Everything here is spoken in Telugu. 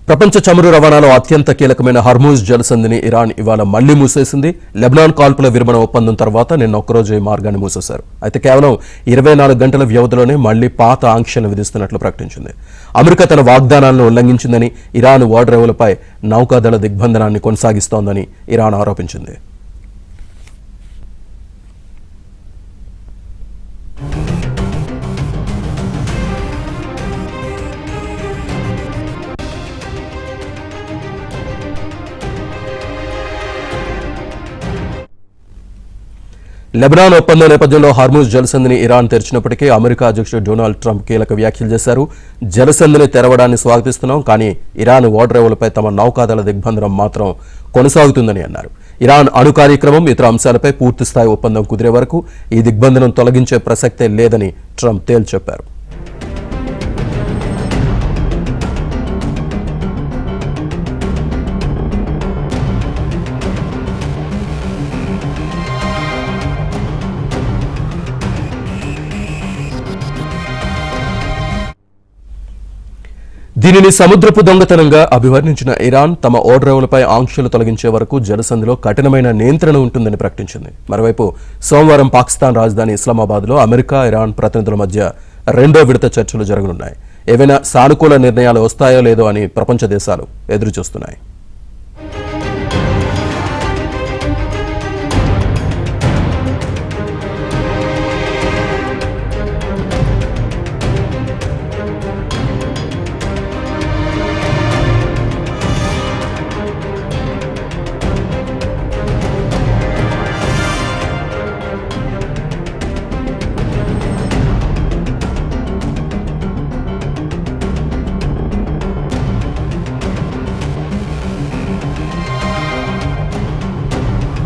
ప్రపంచ చమురు రవాణాలో అత్యంత కీలకమైన హర్మూజ్ జలసంధిని ఇరాన్ ఇవాళ మళ్లీ మూసేసింది. లెబనాన్ కాల్పుల విరమణ ఒప్పందం తర్వాత నిన్న ఒక్కరోజు ఈ మార్గాన్ని మూసేశారు. అయితే కేవలం 24 గంటల వ్యవధిలోనే మళ్లీ పాత ఆంక్షలు విధిస్తున్నట్లు ప్రకటించింది. అమెరికా తన వాగ్దానాలను ఉల్లంఘించిందని, ఇరాన్ ఓడరేవులపై నౌకాదళ దిగ్బంధనాన్ని కొనసాగిస్తోందని ఇరాన్ ఆరోపించింది. లెబనాన్ ఒప్పందం నేపథ్యంలో హార్మూజ్ జలసంధిని ఇరాన్ తెరిచినప్పటికీ అమెరికా అధ్యక్షుడు డొనాల్డ్ ట్రంప్ కీలక వ్యాఖ్యలు చేశారు. జలసంధిని తెరవడాన్ని స్వాగతిస్తున్నాం, కానీ ఇరాన్ ఓడరేవులపై తమ నౌకాదళ దిగ్బంధనం మాత్రం కొనసాగుతుందని అన్నారు. ఇరాన్ అణు కార్యక్రమం, ఇతర అంశాలపై పూర్తిస్థాయి ఒప్పందం కుదిరే వరకు ఈ దిగ్బంధనం తొలగించే ప్రసక్తే లేదని ట్రంప్ తేల్చి చెప్పారు. దీనిని సముద్రపు దొంగతనంగా అభివర్ణించిన ఇరాన్ తమ ఓడరేవులపై ఆంక్షలు తొలగించే వరకు జలసంధిలో కఠినమైన నియంత్రణ ఉంటుందని ప్రకటించింది. మరోవైపు సోమవారం పాకిస్తాన్ రాజధాని ఇస్లామాబాద్లో అమెరికా, ఇరాన్ ప్రతినిధుల మధ్య రెండో విడత చర్చలు జరగనున్నాయి. ఏవైనా సానుకూల నిర్ణయాలు వస్తాయో లేదో అని ప్రపంచ దేశాలు ఎదురుచూస్తున్నాయి.